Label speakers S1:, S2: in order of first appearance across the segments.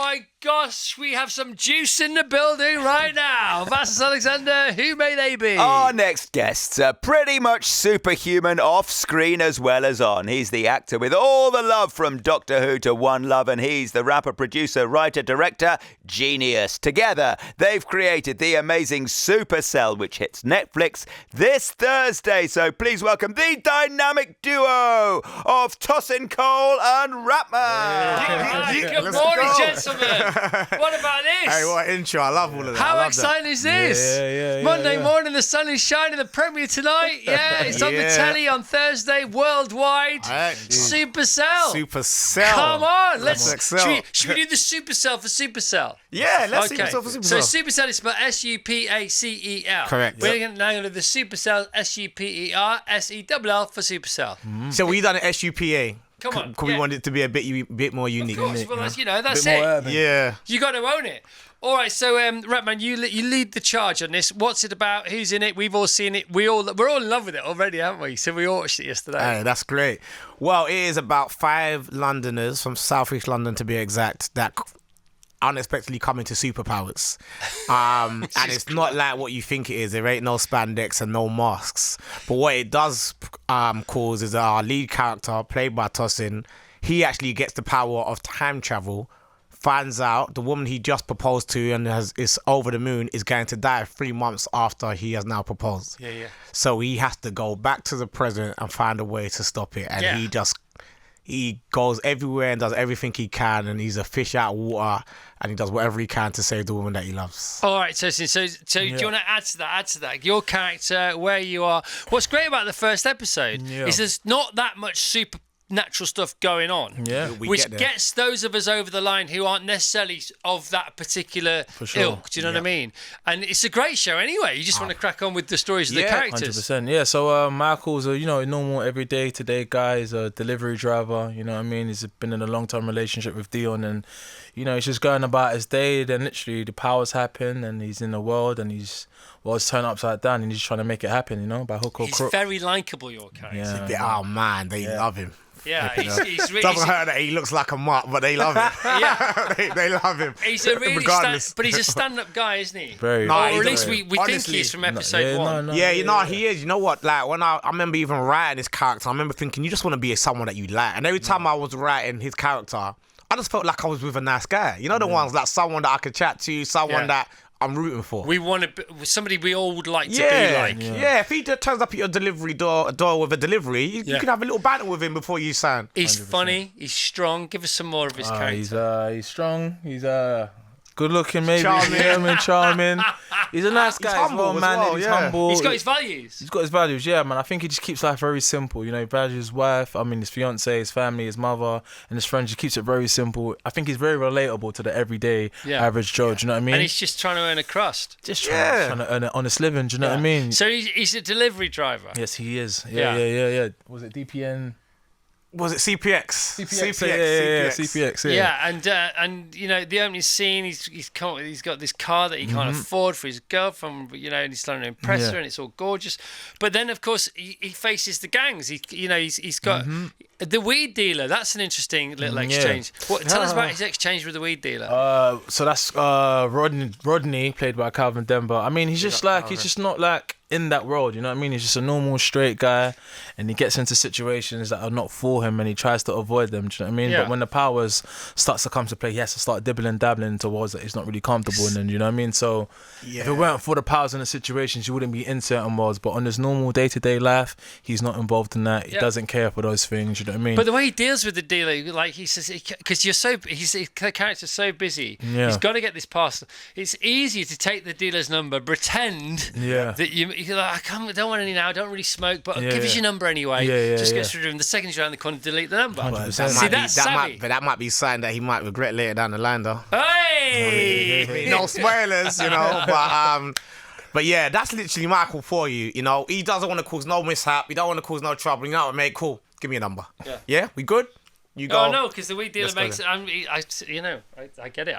S1: my gosh, we have some juice in the building right now. Vassos Alexander, who may they be?
S2: Our next guests are pretty much superhuman off screen as well as on. He's the actor with all the love from Doctor Who to One Love, and he's the rapper, producer, writer, director, genius. Together, they've created the amazing Supercell, which hits Netflix this Thursday. So please welcome the dynamic duo of Tosin Cole and Rapman.
S1: Good morning, gentlemen. What about this?
S3: Hey, what intro. I love all of that.
S1: How exciting is this?
S4: Yeah,
S1: Monday morning, the sun is shining, the premiere tonight. Yeah, it's on the telly on Thursday, worldwide.
S3: Right.
S1: Supercell.
S3: Supercell.
S1: Come on, should we do the Supercell for Supercell?
S3: Yeah, let's
S1: Okay.
S3: Supercell for Supercell.
S1: So Supercell is spelled Supacell.
S3: Correct.
S1: We're going to do the Supercell SUPERSELL for Supercell.
S3: So we done an SUPA.
S1: Come on.
S3: We want it to be a bit more unique.
S1: Of course, well, that's
S4: Bit more
S1: it.
S4: urban.
S3: Yeah.
S1: You got to own it. All right, so Rapman, you lead the charge on this. What's it about? Who's in it? We've all seen it. We're all in love with it already, haven't we? So we all watched it yesterday.
S3: Hey, that's great. Well, it is about 5 Londoners from South East London, to be exact, that unexpectedly come into superpowers. And it's not like what you think it is. There ain't no spandex and no masks. But what it does cause is our lead character, played by Tosin, he actually gets the power of time travel, finds out the woman he just proposed to and is over the moon is going to die 3 months after he has now proposed.
S1: Yeah.
S3: So he has to go back to the present and find a way to stop it. And he goes everywhere and does everything he can, and he's a fish out of water, and he does whatever he can to save the woman that he loves.
S1: All right, so do you want to add to that? Your character, where you are. What's great about the first episode is there's not that much supernatural stuff going on, which gets those of us over the line who aren't necessarily of that particular ilk. Do you know what I mean? And it's a great show anyway. You just want to crack on with the stories of the characters.
S4: 100%. Yeah. So Michael's a normal everyday today guy. He's a delivery driver. You know what I mean? He's been in a long-term relationship with Dion, and he's just going about his day. Then literally the powers happen, and he's in the world, and it's turned upside down, and he's trying to make it happen. By hook or crook.
S1: He's very likeable, your character.
S3: Yeah. Oh man, they love him.
S1: Yeah, he's really.
S3: Doesn't hurt that he looks like a mutt, but they love him. they love him.
S1: He's a really but he's a stand-up guy, isn't he?
S4: Very.
S1: Or at least we think he is from episode 1.
S3: He is. You know what? Like when I remember even writing his character, I remember thinking, you just want to be someone that you like. And every time I was writing his character, I just felt like I was with a nice guy. You know the ones like someone that I could chat to, someone that I'm rooting for.
S1: We want somebody we all would like to be like.
S3: Yeah, if he turns up at your delivery door with a delivery, you can have a little banter with him before you sign.
S1: He's 100%. Funny. He's strong. Give us some more of his character.
S4: He's strong. He's good looking, maybe.
S3: Charming.
S4: Charming. He's a nice guy.
S3: He's humble
S4: as well. He's humble.
S1: He's got his values.
S4: He's got his values, yeah, man. I think he just keeps life very simple. He values his wife, his fiance, his family, his mother, and his friends. He keeps it very simple. I think he's very relatable to the everyday average Joe, do you know what I mean?
S1: And he's just trying to earn a crust.
S4: Just trying to earn an honest living, do you know what I mean?
S1: So he's a delivery driver.
S4: Yes, he is. Yeah. Was it DPN?
S3: Was it CPX?
S4: CPX.
S1: And the opening scene, he's got this car that he can't afford for his girlfriend, and he's trying to impress her, and it's all gorgeous. But then, of course, he faces the gangs. He's got the weed dealer. That's an interesting little exchange. Tell us about his exchange with the weed dealer.
S4: So that's Rodney, played by Calvin Denver. He's just not like in that world, you know what I mean? He's just a normal straight guy, and he gets into situations that are not for him, and he tries to avoid them, do you know what I mean? But when the powers starts to come to play, he has to start dibbling dabbling towards that he's not really comfortable in, and you know what I mean? So if it weren't for the powers in the situations, he wouldn't be in certain worlds. But on his normal day-to-day life, he's not involved in that. He doesn't care for those things, you know what I mean?
S1: But the way he deals with the dealer, like he says, because his character's so busy, he's got to get this past. It's easy to take the dealer's number, pretend that you're like, I don't want any now, I don't really smoke, but give us your number anyway. Just get through to him. The second you're around the corner, delete the number.
S3: That might be something that he might regret later down the line, though.
S1: Hey!
S3: No spoilers, But yeah, that's literally Michael for you. He doesn't want to cause no mishap. He don't want to cause no trouble. You know what, mate? Cool. Give me a number. Yeah? We good? You go.
S1: Oh no, because the weed dealer makes it. I get it.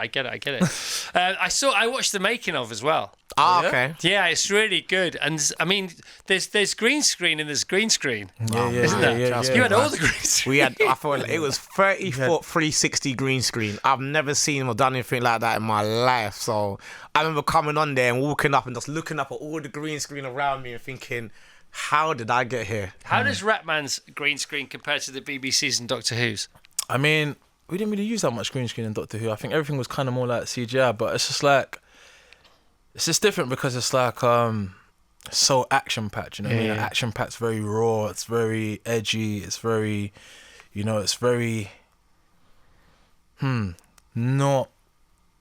S1: I watched the making of as well.
S3: Oh, okay.
S1: Yeah, it's really good. And I mean, there's green screen and there's green screen. Isn't there? You had all the green screen.
S3: I thought it was 30-foot 360 green screen. I've never seen or done anything like that in my life. So I remember coming on there and walking up and just looking up at all the green screen around me and thinking, how did I get here?
S1: How does Rapman's green screen compare to the BBC's and Doctor Who's?
S4: I mean, we didn't really use that much green screen in Doctor Who. I think everything was kind of more like CGI, but it's just like, it's just different because it's like so action packed. You know what I mean? Action packed's very raw. It's very edgy. It's very, it's very not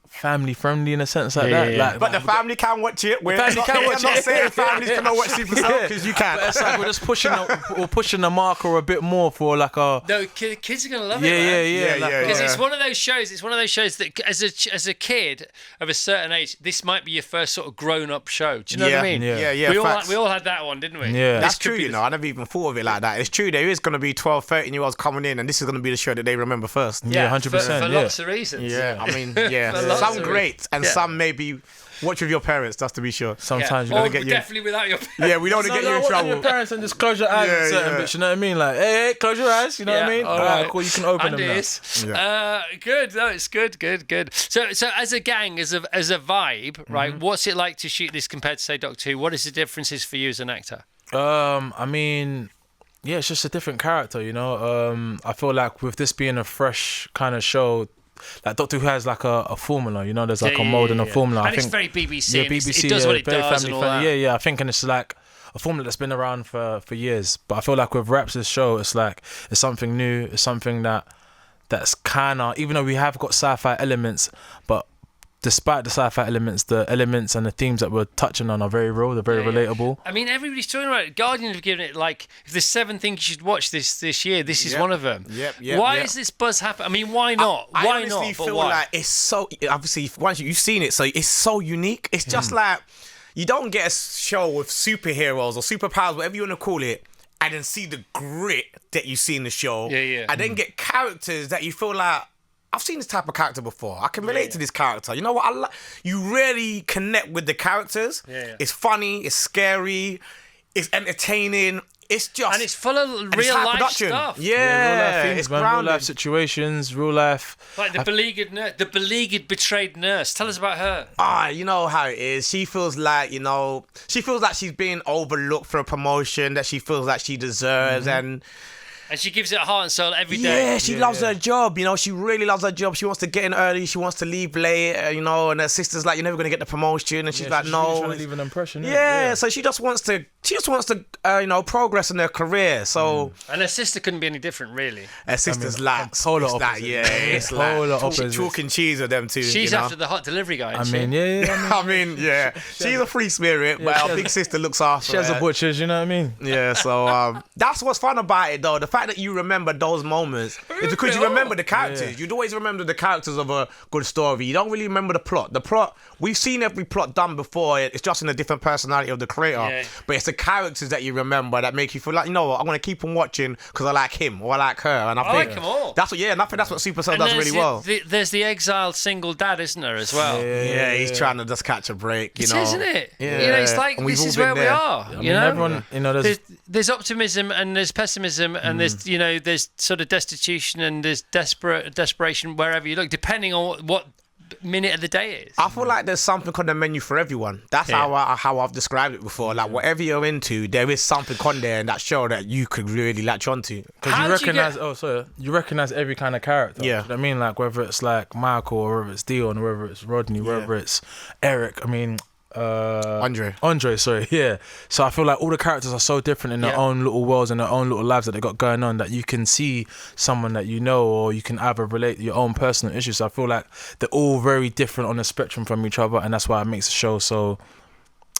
S4: family friendly in a sense like that.
S1: Yeah.
S3: But the family can watch it. I'm not saying families cannot watch Supercell because you can.
S4: But it's like we're just pushing the marker a bit more for like a.
S1: No, kids are gonna love it.
S4: Yeah.
S1: Because it's one of those shows. It's one of those shows that, as a kid of a certain age, this might be your first sort of grown-up show. Do you know what I mean?
S3: Yeah.
S1: We all had that one, didn't we?
S4: Yeah,
S3: that's true. I never even thought of it like that. It's true. There is going to be 12, 13-year-olds coming in, and this is going to be the show that they remember first.
S4: Yeah, 100%.
S1: For lots of reasons.
S3: Yeah, I mean, yeah. Some great and some maybe watch with your parents, just to be sure.
S4: Sometimes
S1: you don't get you. Definitely without your parents.
S3: Yeah, we don't want to get you in trouble.
S4: Your parents and just close your eyes and certain bits, you know what I mean? Like, hey, close your eyes, you know what I mean? All right, cool, you can open them now.
S1: Good, no, it's good. So as a gang, as a vibe, right, what's it like to shoot this compared to, say, Doctor Who? What is the differences for you as an actor?
S4: I mean, yeah, it's just a different character, you know? I feel like with this being a fresh kind of show, like Doctor Who has like a formula, you know, there's like a mold and a formula.
S1: And
S4: I think
S1: it's very BBC.
S4: Yeah,
S1: and
S4: BBC.
S1: It does what it
S4: very
S1: does
S4: family
S1: and all
S4: friendly.
S1: that.
S4: Yeah. I think, and it's like a formula that's been around for years. But I feel like with Raps' show, it's like it's something new. It's something that's kind of, even though we have got sci-fi elements, but despite the sci-fi elements, the elements and the themes that we're touching on are very real. They're very relatable.
S1: I mean, everybody's talking about it. Guardian have given it like, if there's 7 things you should watch this year, this is one of them. Why is this buzz happen? I mean, why not?
S3: I
S1: why
S3: honestly
S1: not?
S3: feel like it's so, obviously, once you've seen it, so it's so unique. It's just like, you don't get a show with superheroes or superpowers, whatever you want to call it, and then see the grit that you see in the show. And then get characters that you feel like, I've seen this type of character before. I can relate to this character. You know what? You really connect with the characters. It's funny. It's scary. It's entertaining. It's just...
S1: And it's full of real-life stuff.
S4: Yeah, real-life things,
S3: it's
S4: man.
S3: grounded.
S4: Real-life situations, real life...
S1: Like the beleaguered nurse, the beleaguered, betrayed nurse. Tell us about her.
S3: You know how it is. She feels like, she feels like she's being overlooked for a promotion that she feels like she deserves,
S1: And she gives it heart and soul every day.
S3: Yeah, she loves her job. She really loves her job. She wants to get in early. She wants to leave late. And her sister's like, "You're never gonna get the promotion." And she's like,
S4: she's
S3: "No."
S4: really trying to leave an impression.
S3: So she just wants to. Progress in her career. So.
S1: And her sister couldn't be any different, really.
S3: Her sister's like
S4: polar opposite.
S3: It's like chalk and cheese with them two.
S1: She's after the hot delivery guy.
S4: I mean,
S3: She's a free spirit, but her big sister looks after her.
S4: She has a butcher's, you know what I mean?
S3: Yeah. So that's what's fun about it, though. The fact that you remember those moments is because you remember the characters. You'd always remember the characters of a good story. You don't really remember the plot. The plot, we've seen every plot done before. It's just in a different personality of the creator. But it's the characters that you remember that make you feel like, you know what, I'm going to keep on watching because I like him or I like her. And I think
S1: like them all.
S3: That's what Supercell does really well.
S1: There's the exiled single dad, isn't there, as well?
S3: Yeah, he's trying to just catch a break,
S1: Isn't it?
S3: Yeah.
S1: It's like, this is where we are.
S4: I mean, everyone,
S1: there's optimism and there's pessimism and there's sort of destitution and there's desperation wherever you look, depending on what minute of the day is.
S3: I feel like there's something on the menu for everyone. That's how I've described it before. Like, whatever you're into, there is something on there in that show that you could really latch onto.
S4: Because you recognise every kind of character.
S3: Yeah.
S4: You know what I mean? Like, whether it's like Michael or whether it's Dion, or whether it's Rodney, whether it's Eric. I mean, Andre, sorry, yeah. So I feel like all the characters are so different in their own little worlds and their own little lives that they got going on, that you can see someone that you know, or you can either relate your own personal issues. So I feel like they're all very different on the spectrum from each other, and that's why it makes the show so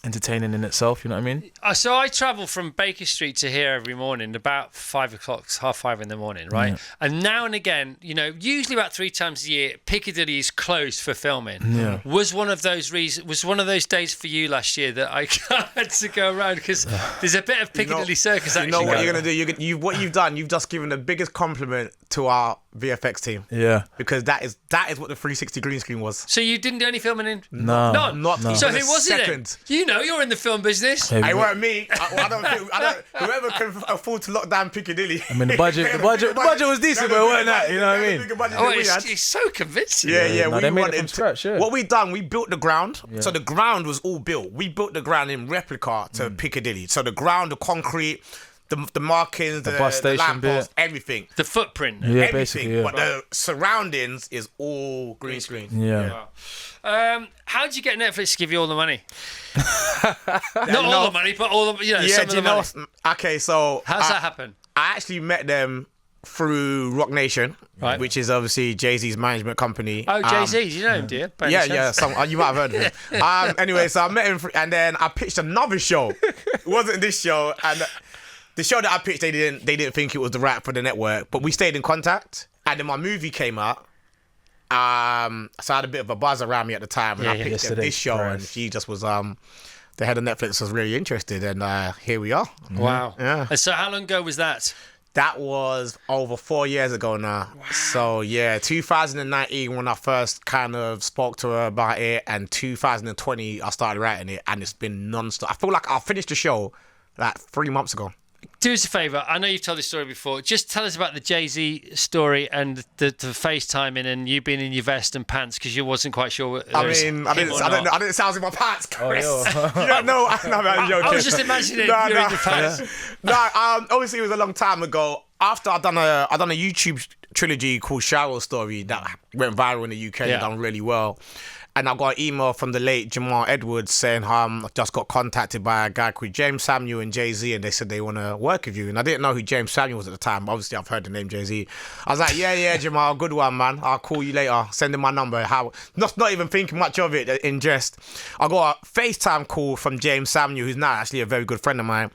S4: entertaining in itself, you know what I mean?
S1: So I travel from Baker Street to here every morning about 5 o'clock, 5:30 in the morning, right?
S4: Yeah.
S1: And now and again, usually about 3 times a year, Piccadilly is closed for filming.
S4: Yeah.
S1: Was one of those days for you last year that I had to go around because there's a bit of Piccadilly Circus action.
S3: You know what you're gonna do? What you've done, you've just given the biggest compliment to our VFX team.
S4: Yeah.
S3: Because that is what the 360 green screen was.
S1: So you didn't do any filming in?
S4: No.
S1: None?
S3: Not
S1: So
S3: even
S1: who
S3: a
S1: was it then?
S3: second.
S1: You know, you're in the film business.
S3: It weren't me. Whoever can afford to lock down Piccadilly.
S4: I mean, the budget was decent, but it wasn't that. You know what I mean?
S1: Oh, it's so convincing.
S3: Yeah.
S4: No, they made it from scratch. Yeah.
S3: What we done, we built the ground. Yeah. So the ground was all built. We built the ground in replica to Piccadilly. So the ground, the concrete, the markings, the
S4: bus station
S3: lampposts,
S4: bit.
S3: everything.
S1: The footprint.
S4: Yeah,
S3: everything.
S4: basically. Yeah.
S3: But the surroundings is all green screen.
S4: Yeah.
S1: Wow. How did you get Netflix to give you all the money? Not all the money, but all the some of the money.
S3: Okay, so
S1: how's that happen?
S3: I actually met them through Rock Nation,
S1: right,
S3: which is obviously Jay-Z's management company.
S1: Oh, Jay-Z, do you know him, do you?
S3: Yeah. You might have heard of him. Anyway, so I met him, and then I pitched another show. It wasn't this show, and the show that I pitched, they didn't think it was the right for the network, but we stayed in contact. And then my movie came out. So I had a bit of a buzz around me at the time, and I picked up this show, and she just was the head of Netflix was really interested, and here we are.
S1: Wow.
S3: Yeah.
S1: And so how long ago was that?
S3: That was over 4 years ago now. Wow. So yeah, 2019 when I first kind of spoke to her about it, and 2020 I started writing it, and it's been non-stop. I feel like I finished the show like 3 months ago.
S1: Do us a favour. I know you've told this story before. Just tell us about the Jay-Z story and the FaceTiming and you being in your vest and pants because you wasn't quite sure.
S3: I didn't sound in my pants, Chris.
S4: Oh,
S3: You don't know.
S1: I was just imagining you're in your pants.
S3: Obviously it was a long time ago. After I done a YouTube trilogy called Shower Story that went viral in the UK and done really well. And I got an email from the late Jamal Edwards saying, I just got contacted by a guy called James Samuel and Jay-Z, and they said they want to work with you. And I didn't know who James Samuel was at the time. Obviously, I've heard the name Jay-Z. I was like, yeah, Jamal, good one, man. I'll call you later. Send him my number. Not even thinking much of it in jest. I got a FaceTime call from James Samuel, who's now actually a very good friend of mine.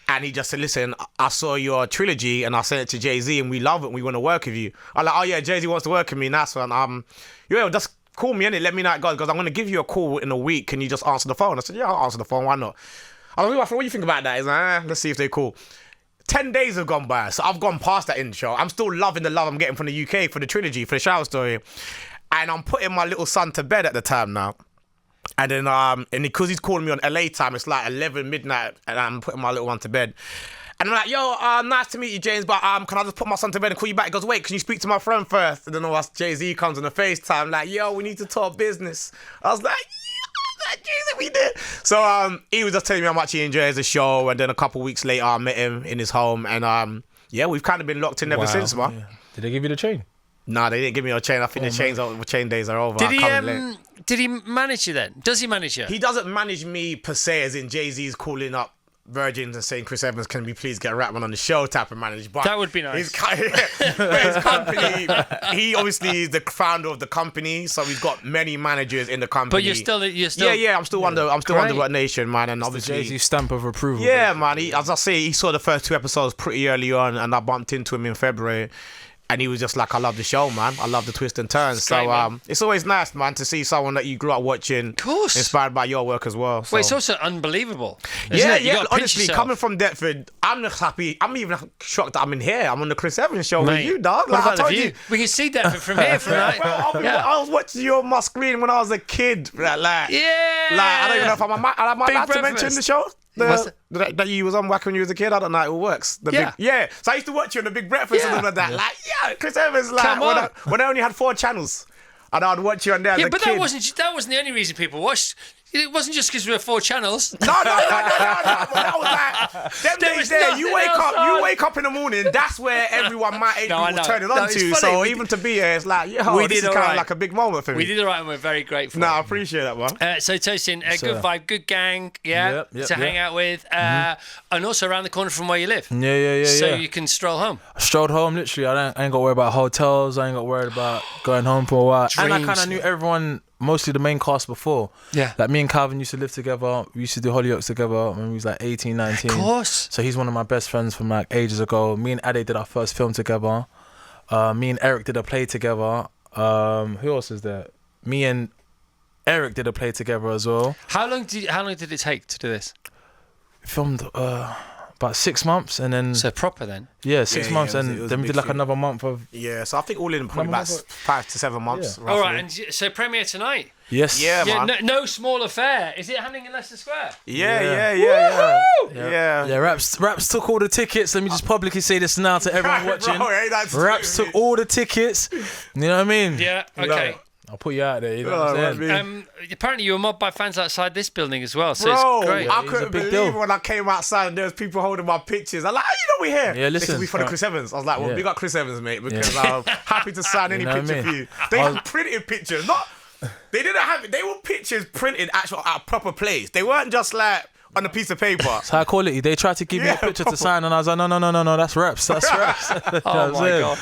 S3: And he just said, listen, I saw your trilogy and I sent it to Jay-Z and we love it and we want to work with you. I'm like, oh yeah, Jay-Z wants to work with me. Nice one. Just call me, innit? Let me know how it goes, because I'm going to give you a call in a week. Can you just answer the phone? I said, yeah, I'll answer the phone. Why not? I was like, what do you think about that? He's like, let's see if they're cool. 10 days have gone by, so I've gone past that intro. I'm still loving the love I'm getting from the UK for the trilogy, for the Shower Story. And I'm putting my little son to bed at the time now. And then, and because he's calling me on LA time, it's like 11 midnight, and I'm putting my little one to bed. And I'm like, yo, nice to meet you, James, but can I just put my son to bed and call you back? He goes, wait, can you speak to my friend first? And then Jay-Z comes on the FaceTime, like, yo, we need to talk business. I was like, yeah, Jay-Z, we did. So he was just telling me how much he enjoys the show, and then a couple weeks later, I met him in his home, and we've kind of been locked in ever since, man.
S4: Yeah. Did they give you the chain?
S3: No, they didn't give me a chain. I think the chain days are over.
S1: Did he manage you then? Does he manage you?
S3: He doesn't manage me per se, as in Jay-Z's calling up Virgins and saying, Chris Evans, can we please get Rapman on the show type of manage? But
S1: that would be nice.
S3: His company, he obviously is the founder of the company, so we've got many managers in the company.
S1: But you're still
S3: I'm still under Rock Nation, man, and
S4: it's
S3: obviously
S4: the Jay-Z stamp of approval.
S3: Yeah, man. As I say, he saw the first 2 episodes pretty early on, and I bumped into him in February. And he was just like, I love the show, man. I love the twists and turns. It's great, it's always nice, man, to see someone that you grew up watching,
S1: of course,
S3: inspired by your work as well. So.
S1: Well, it's also unbelievable.
S3: Yeah. Honestly, coming from Deptford, I'm just happy. I'm even shocked that I'm in here. I'm on the Chris Evans show with you, dog.
S1: What about the view? We can see Deptford from here.
S3: I was watching you on my screen when I was a kid. I don't even know if am I allowed to mention the show. That you was on back when you was a kid. I don't know how it all works. So I used to watch you on the Big Breakfast and all of that. Chris Evans, when I only had 4 channels, and I'd watch you on there as a kid.
S1: That wasn't the only reason people watched. It wasn't just because we were 4 channels.
S3: No. I was like, them days there, you wake up in the morning, that's where everyone my age was turning on to. So even to be here, it's like, this is kind of like a big moment for me.
S1: We did all right and we're very grateful.
S3: No, I appreciate that, man.
S1: So Tosin, good vibe, good gang, to hang out with. And also around the corner from where you live.
S4: Yeah.
S1: So you can stroll home.
S4: I strolled home, literally. I ain't got to worry about hotels. I ain't got to worry about going home for a while. And I kind of knew everyone, mostly the main cast before.
S1: Yeah.
S4: Like me and Calvin used to live together. We used to do Hollyoaks together when we was like 18, 19.
S1: Of course.
S4: So he's one of my best friends from like ages ago. Me and Ade did our first film together. Me and Eric did a play together. Who else is there? Me and Eric did a play together as well.
S1: How long did it take to do this?
S4: Filmed about 6 months, and then
S1: So proper then.
S4: yeah, 6
S3: Yeah,
S4: months,
S3: yeah, it was-
S4: and
S3: it was
S4: then
S3: a
S4: we
S3: big
S4: did like
S3: shoot.
S4: another month of
S3: Yeah, so I think all in probably about 5 to 7 months.
S1: All
S3: roughly.
S1: right, and so premiere tonight.
S4: yes,
S3: Yeah,
S1: Yeah,
S3: man.
S1: no small affair. Is it happening in Leicester Square?
S3: Yeah.
S4: Yeah, Raps took all the tickets. Let me just publicly say this now to everyone watching.
S3: Bro, hey, that's
S4: Raps took all the tickets. You know what I mean?
S1: Yeah. Okay.
S4: I'll put you out there. You know what I'm saying?
S1: Apparently you were mobbed by fans outside this building as well. So
S3: Bro,
S1: it's great.
S3: I
S4: He's a
S3: couldn't
S4: big
S3: believe
S4: deal.
S3: when I came outside and there was people holding my pictures. I'm like, how you know we're here?
S4: Yeah, listen.
S3: This will be for the Chris Evans. I was like, well,
S4: Yeah.
S3: big up Chris Evans, mate, because I'm happy to sign any
S4: You know what I
S3: picture
S4: mean?
S3: for you. They had printed pictures, not. They didn't have it. They were pictures printed actual at a proper place. They weren't just like on a piece of paper.
S4: It's high quality. They tried to give me a picture to sign, and I was like, no, that's Raps. That's Raps.
S1: Oh my god.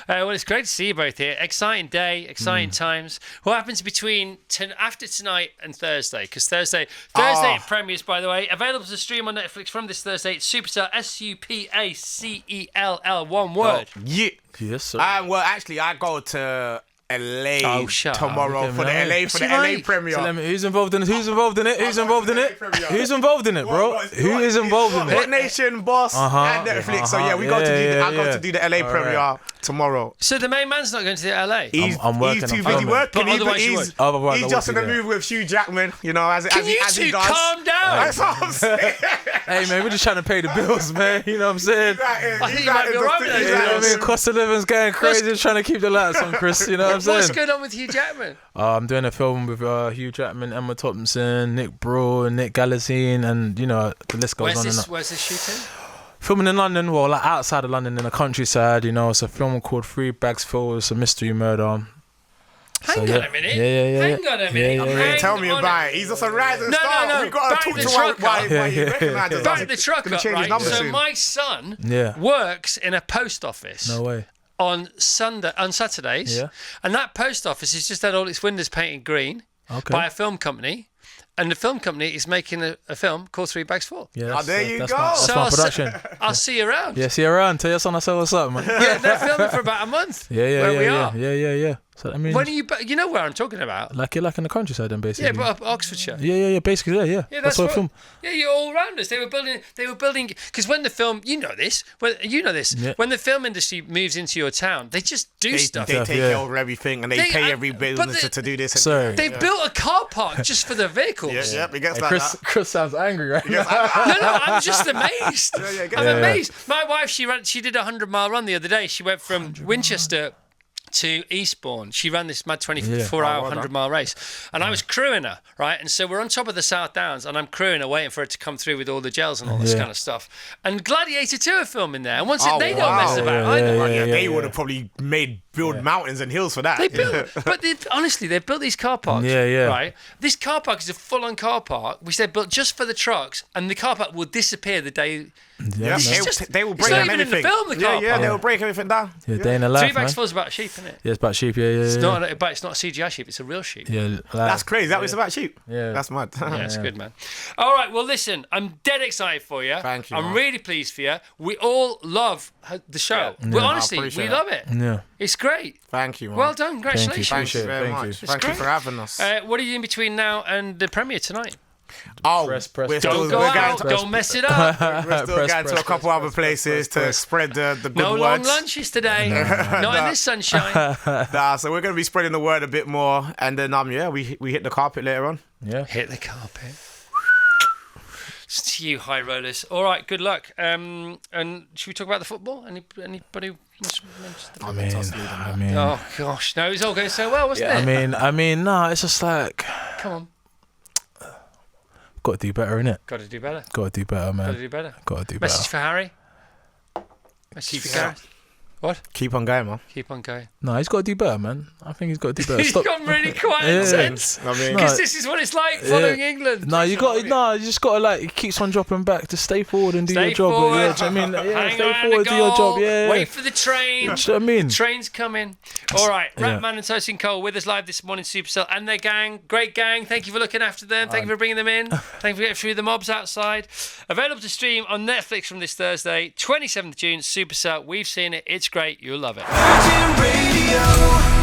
S1: Well, it's great to see you both here. Exciting day, exciting times. What happens between after tonight and Thursday? Because Thursday it premieres, by the way. Available to stream on Netflix from this Thursday. It's Supercell, Supacell, one word.
S3: Yeah.
S4: Yes, sir.
S3: Well, actually, I go to LA
S1: shut up.
S3: tomorrow for the LA premiere.
S4: So let me, who's involved in it? Who's involved in it? Who's involved in it? Who's involved in it, bro? Who is involved in
S3: Hot
S4: it?
S3: Nation, Boss, and Netflix. So yeah, we go to do. I go to do the LA premiere tomorrow.
S1: So the main man's not going to the LA.
S4: I'm working
S3: He's too
S4: on
S3: busy
S4: filming.
S3: working.
S1: But otherwise you would.
S4: Otherwise I
S3: He's
S4: would
S3: just
S4: be
S3: in the
S4: there.
S3: movie with Hugh Jackman. You know, as
S1: Can you
S3: he
S1: two
S3: does.
S1: calm down?
S3: That's what I'm saying.
S4: Hey man, we're just trying to pay the bills, man. You know what I'm saying?
S1: I think you might be alright with that.
S4: You know what I mean? Cost of living's going crazy. Just trying to keep the lights on, Chris. You know what I'm saying?
S1: What's going on with Hugh Jackman?
S4: I'm doing a film with Hugh Jackman, Emma Thompson, Nick Brawl, Nick Gallazine, and you know the list goes on and on.
S1: Where's this shooting?
S4: Filming in London, well, like outside of London in the countryside. You know, it's a film called 3 Bags Full. It's a mystery murder.
S1: Hang on a minute.
S4: Yeah.
S1: Hang on a minute.
S4: Yeah.
S3: Tell me about it. He's just a rising star.
S1: No.
S3: We got
S1: Back
S3: to talk
S1: the
S3: to
S1: truck
S3: why
S1: up.
S3: he recognises us.
S1: Back the truck
S3: Gonna
S1: up,
S3: change his
S1: right?
S3: number
S1: So
S3: soon.
S1: my son
S4: Yeah.
S1: works in a post office.
S4: No way.
S1: On Saturdays,
S4: Yeah.
S1: and that post office has just had all its windows painted green by a film company, and the film company is making a film called 3 Bags Full.
S4: Yeah,
S3: there you
S4: that's
S3: go.
S4: My, that's
S1: So
S4: my production.
S1: I'll see you around.
S4: Yeah, see you around. Tell your son I said what's up, man.
S1: Yeah, they're filming for about a month. Where we are.
S4: Yeah. So I mean,
S1: When are you? You know where I'm talking about?
S4: like you're like in the countryside, then basically.
S1: Yeah, but up Oxfordshire.
S4: Yeah. Basically, yeah.
S1: Yeah,
S4: that's what I film.
S1: Yeah, you're all around us. They were building because when the film, you know this.
S4: Yeah.
S1: When the film industry moves into your town, they just do stuff.
S3: They take over everything and they pay every business to do this.
S4: Sorry.
S1: They've built a car park just for the vehicles.
S3: Yep, it gets like
S4: Chris,
S3: that.
S4: Chris sounds angry right now.
S1: No, I'm just amazed. I'm
S4: Yeah.
S1: amazed. My wife, she did a 100-mile run the other day. She went from Winchester to Eastbourne. She ran this mad 24-hour 100-mile race, and I was crewing her, right? And so we're on top of the South Downs, and I'm crewing her, waiting for her to come through with all the gels and all this kind of stuff. And Gladiator 2 are filming there, and they don't mess about either.
S3: They would have probably build mountains and hills for that.
S1: They built, but honestly, they've built these car parks.
S4: Yeah.
S1: Right. This car park is a full-on car park, which they built just for the trucks, and the car park will disappear the day.
S3: Yeah, they will break
S1: not even
S3: anything.
S1: in the film, the car
S3: Yeah,
S1: park.
S3: they will break everything down.
S4: Yeah, day in the life,
S1: 3 Bags
S4: man.
S1: Full is about sheep, isn't it?
S4: Yeah, it's about sheep. Yeah.
S1: It's not a CGI sheep. It's a real sheep.
S4: Yeah,
S3: That's crazy. That was about sheep.
S4: Yeah.
S3: That's mad.
S1: Yeah, it's good, man. All right, well, listen, I'm dead excited for you.
S3: Thank you,
S1: I'm
S3: man.
S1: really pleased for you. We all love the show.
S3: Yeah.
S1: Well,
S3: I
S1: honestly, we
S3: appreciate
S1: love it.
S4: Yeah.
S1: It's great.
S3: Thank you, man.
S1: Well done. Congratulations.
S3: Thank you very
S4: Thank you.
S3: much.
S4: It's
S3: Thank you
S1: great.
S3: for having us.
S1: What are you in between now and the premiere tonight?
S4: Press.
S1: Don't go out. Don't mess it up.
S3: We're still going to a couple other places to spread the good
S1: No
S3: words.
S1: long lunches today. Not in this sunshine.
S3: So we're going to be spreading the word a bit more, and then we hit the carpet later on.
S4: Yeah.
S1: Hit the carpet. It's to you, high rollers. All right, good luck. And should we talk about the football? Anybody wants to mention the football?
S4: I mean,
S1: Oh gosh, no, it was all going so well, wasn't it?
S4: I mean, no, it's just like
S1: Come on,
S4: got to do better, innit?
S1: got to do better.
S4: Got to do better, man.
S1: Got to do better.
S4: Got to do
S1: Message
S4: better.
S1: for Harry. Message for Gareth. What?
S3: Keep on going, man.
S1: Keep on going.
S4: No, he's got to do better, man. I think he's got to do better.
S1: He's
S4: Stop.
S1: gone really quiet and tense.
S3: I mean,
S1: Because this is what it's like following England.
S4: No, you just got to like. It keeps on dropping back. Just stay forward and do
S1: Stay
S4: your job.
S1: forward.
S4: Yeah, do you know what I mean? Yeah,
S1: Hang
S4: stay
S1: around
S4: forward,
S1: the
S4: do your
S1: goal.
S4: job. Yeah.
S1: Wait for the train.
S4: Do you know what I mean?
S1: Train's coming. All right,
S4: Yeah.
S1: Rapman and Tosin Cole with us live this morning, Supercell and their gang. Great gang. Thank you for looking after them. Thank you for bringing them in. Thank you for getting through the mobs outside. Available to stream on Netflix from this Thursday, 27th June, Supercell. We've seen it. It's great. You'll love it.
S5: Virgin Radio.